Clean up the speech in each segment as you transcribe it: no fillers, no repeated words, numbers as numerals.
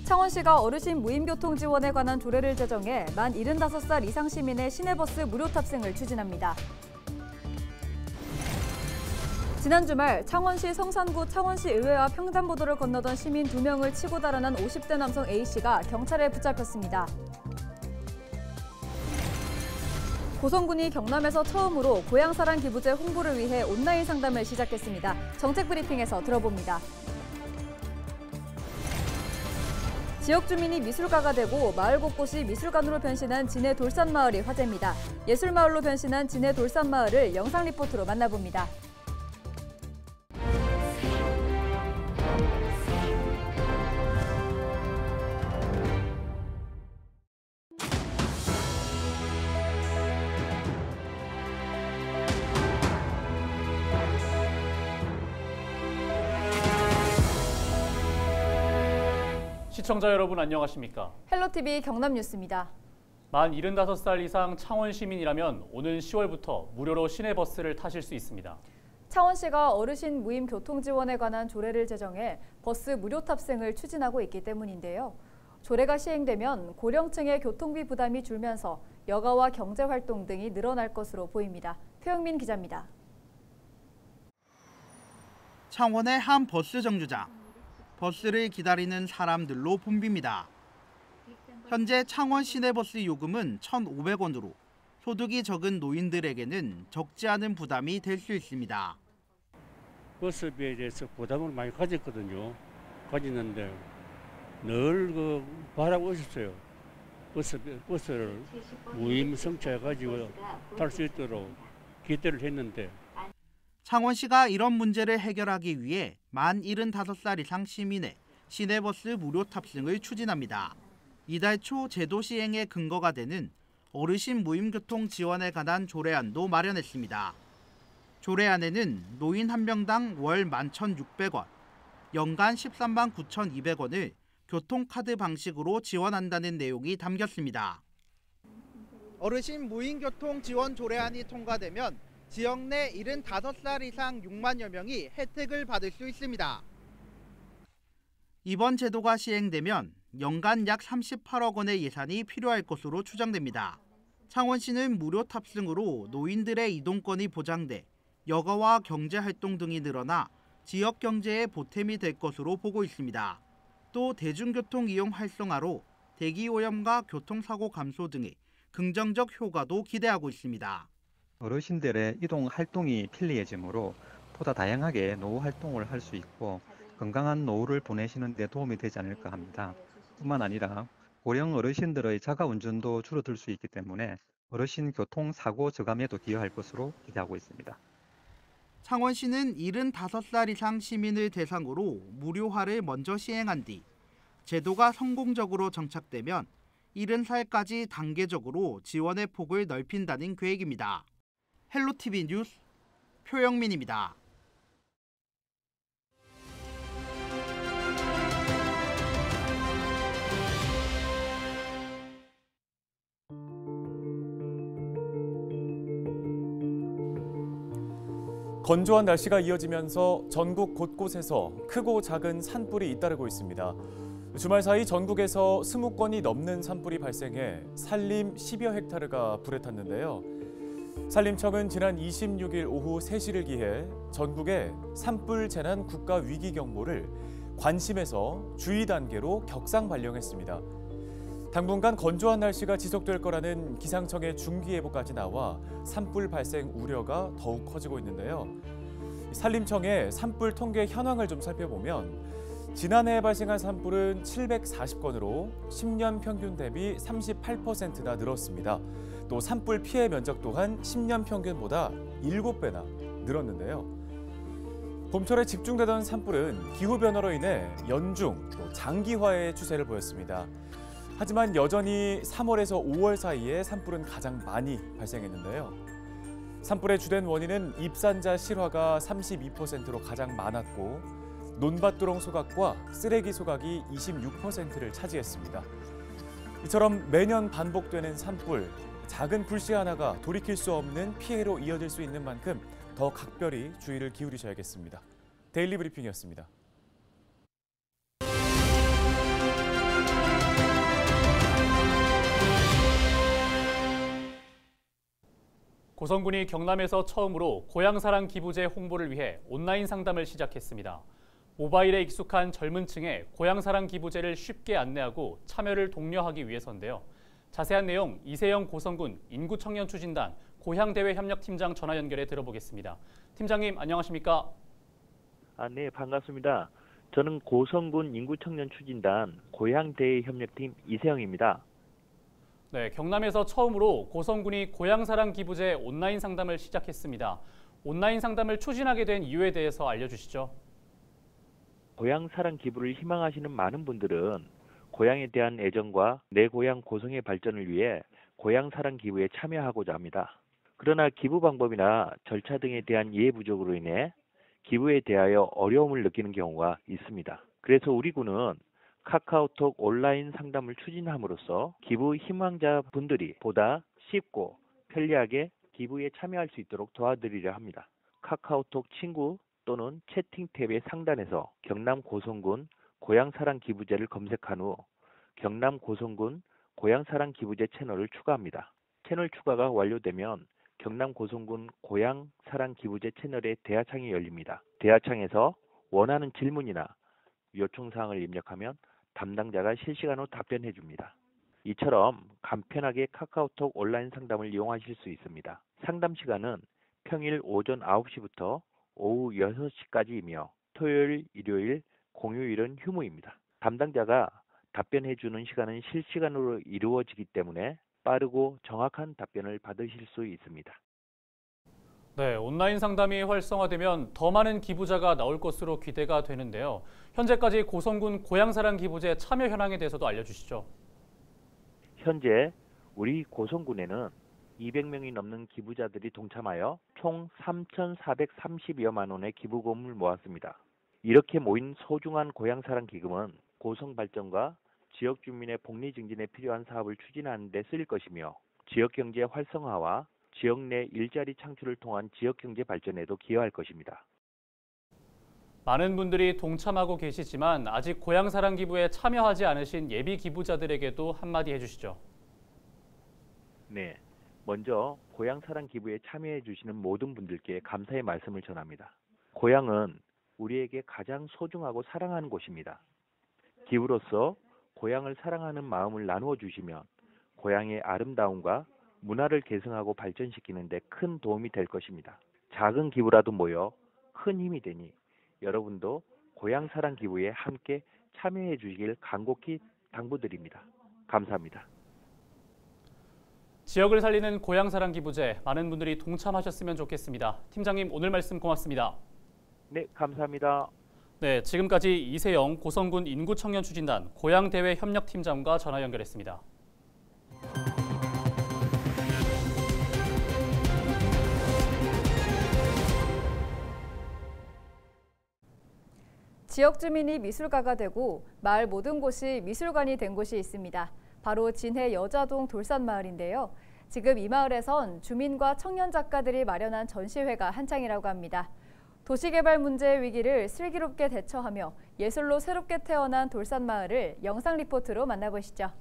창원시가 어르신 무임교통 지원에 관한 조례를 제정해 만 75살 이상 시민의 시내버스 무료 탑승을 추진합니다. 지난 주말 창원시 성산구 창원시 의회와 횡단보도를 건너던 시민 2명을 치고 달아난 50대 남성 A씨가 경찰에 붙잡혔습니다. 고성군이 경남에서 처음으로 고향사랑 기부제 홍보를 위해 온라인 상담을 시작했습니다. 정책 브리핑에서 들어봅니다. 지역 주민이 미술가가 되고 마을 곳곳이 미술관으로 변신한 진해 돌산마을이 화제입니다. 예술마을로 변신한 진해 돌산마을을 영상 리포트로 만나봅니다. 시청자 여러분 안녕하십니까? 헬로티비 경남뉴스입니다. 만 75살 이상 창원 시민이라면 오는 10월부터 무료로 시내버스를 타실 수 있습니다. 창원시가 어르신 무임 교통 지원에 관한 조례를 제정해 버스 무료 탑승을 추진하고 있기 때문인데요. 조례가 시행되면 고령층의 교통비 부담이 줄면서 여가와 경제활동 등이 늘어날 것으로 보입니다. 표영민 기자입니다. 창원의 한 버스 정류장. 버스를 기다리는 사람들로 붐빕니다. 현재 창원 시내버스 요금은 1,500원으로 소득이 적은 노인들에게는 적지 않은 부담이 될 수 있습니다. 버스비에 대해서 부담을 많이 가졌거든요. 가졌는데 늘 바라고 있었어요. 버스를 무임 성차해가지고 탈 수 있도록 기대를 했는데 창원시가 이런 문제를 해결하기 위해 만 75살 이상 시민의 시내버스 무료 탑승을 추진합니다. 이달 초 제도 시행의 근거가 되는 어르신 무임교통 지원에 관한 조례안도 마련했습니다. 조례안에는 노인 한 명당 월 11,600원, 연간 13만 9,200원을 교통카드 방식으로 지원한다는 내용이 담겼습니다. 어르신 무임교통 지원 조례안이 통과되면 지역 내 75살 이상 6만여 명이 혜택을 받을 수 있습니다. 이번 제도가 시행되면 연간 약 38억 원의 예산이 필요할 것으로 추정됩니다. 창원시는 무료 탑승으로 노인들의 이동권이 보장돼 여가와 경제활동 등이 늘어나 지역 경제에 보탬이 될 것으로 보고 있습니다. 또 대중교통 이용 활성화로 대기오염과 교통사고 감소 등의 긍정적 효과도 기대하고 있습니다. 어르신들의 이동 활동이 편리해지므로 보다 다양하게 노후 활동을 할 수 있고 건강한 노후를 보내시는 데 도움이 되지 않을까 합니다. 뿐만 아니라 고령 어르신들의 자가 운전도 줄어들 수 있기 때문에 어르신 교통사고 저감에도 기여할 것으로 기대하고 있습니다. 창원시는 75살 이상 시민을 대상으로 무료화를 먼저 시행한 뒤 제도가 성공적으로 정착되면 70살까지 단계적으로 지원의 폭을 넓힌다는 계획입니다. 헬로티비 뉴스 표영민입니다. 건조한 날씨가 이어지면서 전국 곳곳에서 크고 작은 산불이 잇따르고 있습니다. 주말 사이 전국에서 20건이 넘는 산불이 발생해 산림 10여 헥타르가 불에 탔는데요. 산림청은 지난 26일 오후 3시를 기해 전국에 산불 재난 국가 위기 경보를 관심에서 주의 단계로 격상 발령했습니다. 당분간 건조한 날씨가 지속될 거라는 기상청의 중기예보까지 나와 산불 발생 우려가 더욱 커지고 있는데요. 산림청의 산불 통계 현황을 좀 살펴보면 지난해 발생한 산불은 740건으로 10년 평균 대비 38%나 늘었습니다. 또 산불 피해 면적 또한 10년 평균보다 7배나 늘었는데요. 봄철에 집중되던 산불은 기후변화로 인해 연중, 또 장기화의 추세를 보였습니다. 하지만 여전히 3월에서 5월 사이에 산불은 가장 많이 발생했는데요. 산불의 주된 원인은 입산자 실화가 32%로 가장 많았고 논밭두렁 소각과 쓰레기 소각이 26%를 차지했습니다. 이처럼 매년 반복되는 산불, 작은 불씨 하나가 돌이킬 수 없는 피해로 이어질 수 있는 만큼 더 각별히 주의를 기울이셔야겠습니다. 데일리 브리핑이었습니다. 고성군이 경남에서 처음으로 고향사랑 기부제 홍보를 위해 온라인 상담을 시작했습니다. 모바일에 익숙한 젊은 층에 고향사랑 기부제를 쉽게 안내하고 참여를 독려하기 위해서인데요. 자세한 내용 이세영 고성군 인구청년 추진단 고향대외협력팀장 전화 연결해 들어보겠습니다. 팀장님 안녕하십니까? 네, 반갑습니다. 저는 고성군 인구청년 추진단 고향대외협력팀 이세영입니다. 네, 경남에서 처음으로 고성군이 고향사랑 기부제 온라인 상담을 시작했습니다. 온라인 상담을 추진하게 된 이유에 대해서 알려주시죠. 고향사랑 기부를 희망하시는 많은 분들은 고향에 대한 애정과 내 고향 고성의 발전을 위해 고향사랑 기부에 참여하고자 합니다. 그러나 기부 방법이나 절차 등에 대한 이해 부족으로 인해 기부에 대하여 어려움을 느끼는 경우가 있습니다. 그래서 우리 군은 카카오톡 온라인 상담을 추진함으로써 기부 희망자분들이 보다 쉽고 편리하게 기부에 참여할 수 있도록 도와드리려 합니다. 카카오톡 친구 또는 채팅 탭의 상단에서 경남 고성군 고향사랑 기부제를 검색한 후 경남 고성군 고향사랑 기부제 채널을 추가합니다. 채널 추가가 완료되면 경남 고성군 고향사랑 기부제 채널의 대화창이 열립니다. 대화창에서 원하는 질문이나 요청사항을 입력하면 담당자가 실시간으로 답변해 줍니다. 이처럼 간편하게 카카오톡 온라인 상담을 이용하실 수 있습니다. 상담 시간은 평일 오전 9시부터 오후 6시까지이며 토요일, 일요일, 공휴일은 휴무입니다. 담당자가 답변해 주는 시간은 실시간으로 이루어지기 때문에 빠르고 정확한 답변을 받으실 수 있습니다. 네, 온라인 상담이 활성화되면 더 많은 기부자가 나올 것으로 기대가 되는데요. 현재까지 고성군 고향사랑 기부제 참여 현황에 대해서도 알려주시죠. 현재 우리 고성군에는 200명이 넘는 기부자들이 동참하여 총 3,430여만 원의 기부금을 모았습니다. 이렇게 모인 소중한 고향사랑 기금은 고성 발전과 지역 주민의 복리 증진에 필요한 사업을 추진하는 데 쓰일 것이며 지역 경제 활성화와 지역 내 일자리 창출을 통한 지역 경제 발전에도 기여할 것입니다. 많은 분들이 동참하고 계시지만 아직 고향사랑 기부에 참여하지 않으신 예비 기부자들에게도 한마디 해주시죠. 네, 먼저 고향사랑 기부에 참여해 주시는 모든 분들께 감사의 말씀을 전합니다. 고향은 우리에게 가장 소중하고 사랑하는 곳입니다. 기부로서 고향을 사랑하는 마음을 나누어 주시면 고향의 아름다움과 문화를 계승하고 발전시키는 데 큰 도움이 될 것입니다. 작은 기부라도 모여 큰 힘이 되니 여러분도 고향사랑 기부에 함께 참여해 주시길 간곡히 당부드립니다. 감사합니다. 지역을 살리는 고향사랑 기부제 많은 분들이 동참하셨으면 좋겠습니다. 팀장님 오늘 말씀 고맙습니다. 네, 감사합니다. 네, 지금까지 이세영 고성군 인구청년 추진단 고향대외협력팀장과 전화 연결했습니다. 지역 주민이 미술가가 되고 마을 모든 곳이 미술관이 된 곳이 있습니다. 바로 진해 여자동 돌산마을인데요. 지금 이 마을에선 주민과 청년 작가들이 마련한 전시회가 한창이라고 합니다. 도시개발 문제의 위기를 슬기롭게 대처하며 예술로 새롭게 태어난 돌산마을을 영상 리포트로 만나보시죠.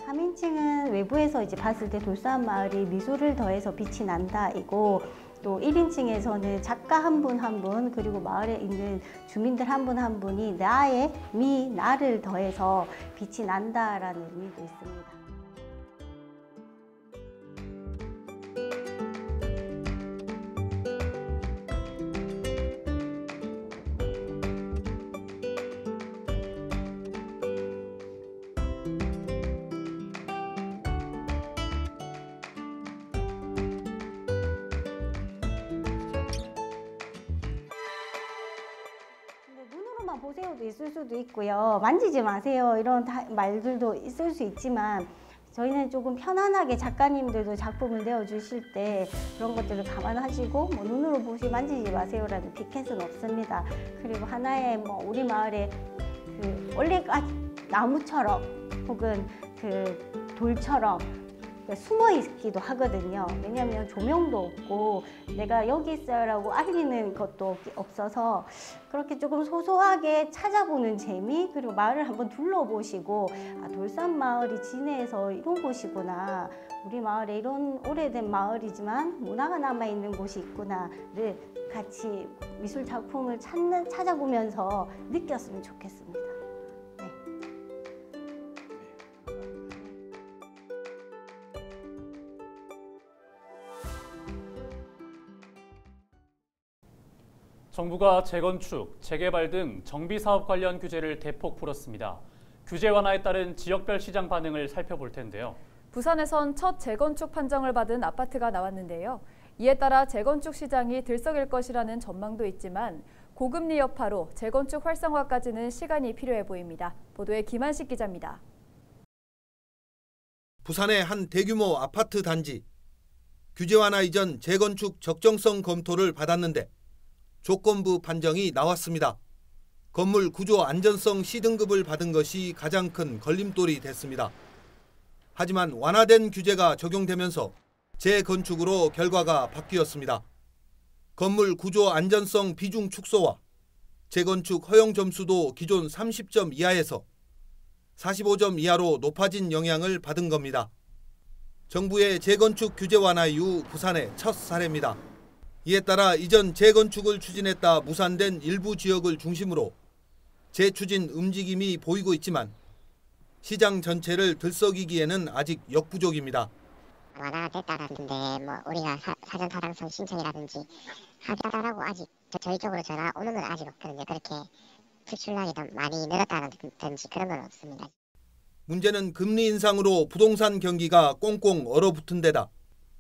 하민층은 외부에서 이제 봤을 때 돌산마을이 미소를 더해서 빛이 난다이고, 또 1인칭에서는 작가 한 분 한 분 그리고 마을에 있는 주민들 한 분 한 분이 나의 나를 더해서 빛이 난다라는 의미도 있습니다. 눈으로만 보세요도 있을 수도 있고요. 만지지 마세요 이런 말들도 있을 수 있지만 저희는 조금 편안하게 작가님들도 작품을 내어주실 때 그런 것들을 감안하시고 뭐 눈으로 보시 만지지 마세요라는 피켓은 없습니다. 그리고 하나의 뭐 우리 마을의 그 원래 나무처럼 혹은 그 돌처럼 숨어 있기도 하거든요. 왜냐하면 조명도 없고 내가 여기 있어요라고 알리는 것도 없어서 그렇게 조금 소소하게 찾아보는 재미, 그리고 마을을 한번 둘러보시고 돌산 마을이 진해에서 이런 곳이구나, 우리 마을에 이런 오래된 마을이지만 문화가 남아있는 곳이 있구나를 같이 미술 작품을 찾아보면서 느꼈으면 좋겠습니다. 정부가 재건축, 재개발 등 정비사업 관련 규제를 대폭 풀었습니다. 규제 완화에 따른 지역별 시장 반응을 살펴볼 텐데요. 부산에선 첫 재건축 판정을 받은 아파트가 나왔는데요. 이에 따라 재건축 시장이 들썩일 것이라는 전망도 있지만 고금리 여파로 재건축 활성화까지는 시간이 필요해 보입니다. 보도에 김한식 기자입니다. 부산의 한 대규모 아파트 단지. 규제 완화 이전 재건축 적정성 검토를 받았는데 조건부 판정이 나왔습니다. 건물 구조 안전성 C등급을 받은 것이 가장 큰 걸림돌이 됐습니다. 하지만 완화된 규제가 적용되면서 재건축으로 결과가 바뀌었습니다. 건물 구조 안전성 비중 축소와 재건축 허용 점수도 기존 30점 이하에서 45점 이하로 높아진 영향을 받은 겁니다. 정부의 재건축 규제 완화 이후 부산의 첫 사례입니다. 이에 따라 이전 재건축을 추진했다 무산된 일부 지역을 중심으로 재추진 움직임이 보이고 있지만 시장 전체를 들썩이기에는 아직 역부족입니다. 완화가 됐다라는데 뭐 우리가 사전 타당성 신청이라든지 하겠다라고 아직 저희 쪽으로 전화 오는 건 아직 없거든요. 그렇게 수출량이 더 많이 늘었다든지 그런 건 없습니다. 문제는 금리 인상으로 부동산 경기가 꽁꽁 얼어붙은 데다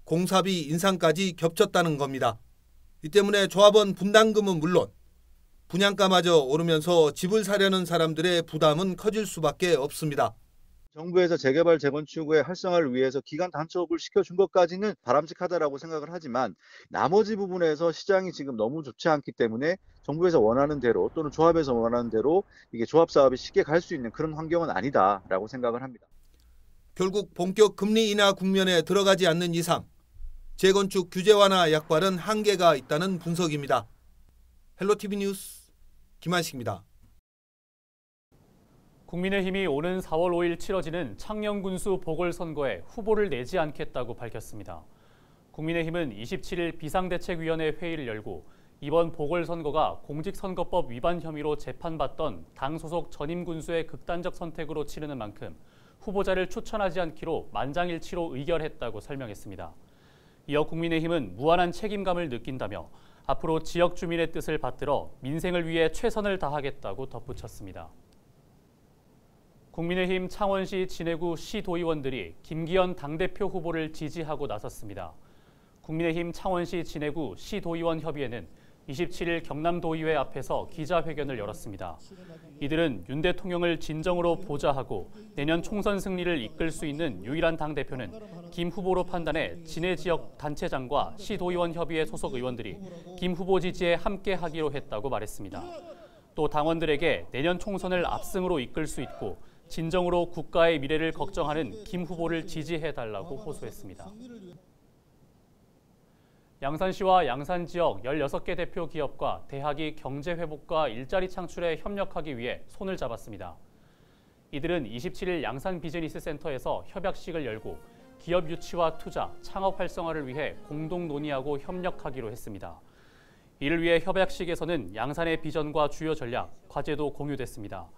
공사비 인상까지 겹쳤다는 겁니다. 이 때문에 조합원 분담금은 물론 분양가마저 오르면서 집을 사려는 사람들의 부담은 커질 수밖에 없습니다. 정부에서 재개발 재건축의 활성화를 위해서 기간 단축을 시켜준 것까지는 바람직하다라고 생각을 하지만 나머지 부분에서 시장이 지금 너무 좋지 않기 때문에 정부에서 원하는 대로 또는 조합에서 원하는 대로 이게 조합 사업이 쉽게 갈 수 있는 그런 환경은 아니다라고 생각을 합니다. 결국 본격 금리 인하 국면에 들어가지 않는 이상 재건축 규제 완화 약발은 한계가 있다는 분석입니다. 헬로티비 뉴스 김한식입니다. 국민의힘이 오는 4월 5일 치러지는 창녕군수 보궐선거에 후보를 내지 않겠다고 밝혔습니다. 국민의힘은 27일 비상대책위원회 회의를 열고 이번 보궐선거가 공직선거법 위반 혐의로 재판받던 당 소속 전임 군수의 극단적 선택으로 치르는 만큼 후보자를 추천하지 않기로 만장일치로 의결했다고 설명했습니다. 이어 국민의힘은 무한한 책임감을 느낀다며 앞으로 지역 주민의 뜻을 받들어 민생을 위해 최선을 다하겠다고 덧붙였습니다. 국민의힘 창원시 진해구 시도의원들이 김기현 당대표 후보를 지지하고 나섰습니다. 국민의힘 창원시 진해구 시도의원 협의회는 27일 경남도의회 앞에서 기자회견을 열었습니다. 이들은 윤 대통령을 진정으로 보좌하고 내년 총선 승리를 이끌 수 있는 유일한 당대표는 김 후보로 판단해 진해 지역 단체장과 시도의원 협의회 소속 의원들이 김 후보 지지에 함께하기로 했다고 말했습니다. 또 당원들에게 내년 총선을 압승으로 이끌 수 있고 진정으로 국가의 미래를 걱정하는 김 후보를 지지해달라고 호소했습니다. 양산시와 양산 지역 16개 대표 기업과 대학이 경제 회복과 일자리 창출에 협력하기 위해 손을 잡았습니다. 이들은 27일 양산 비즈니스 센터에서 협약식을 열고 기업 유치와 투자, 창업 활성화를 위해 공동 논의하고 협력하기로 했습니다. 이를 위해 협약식에서는 양산의 비전과 주요 전략, 과제도 공유됐습니다.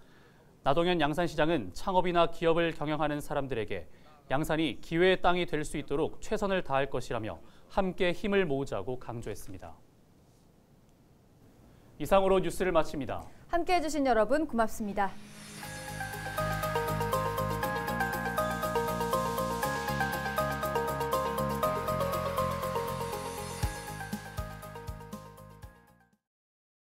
나동현 양산시장은 창업이나 기업을 경영하는 사람들에게 양산이 기회의 땅이 될 수 있도록 최선을 다할 것이라며 함께 힘을 모으자고 강조했습니다. 이상으로 뉴스를 마칩니다. 함께해 주신 여러분 고맙습니다.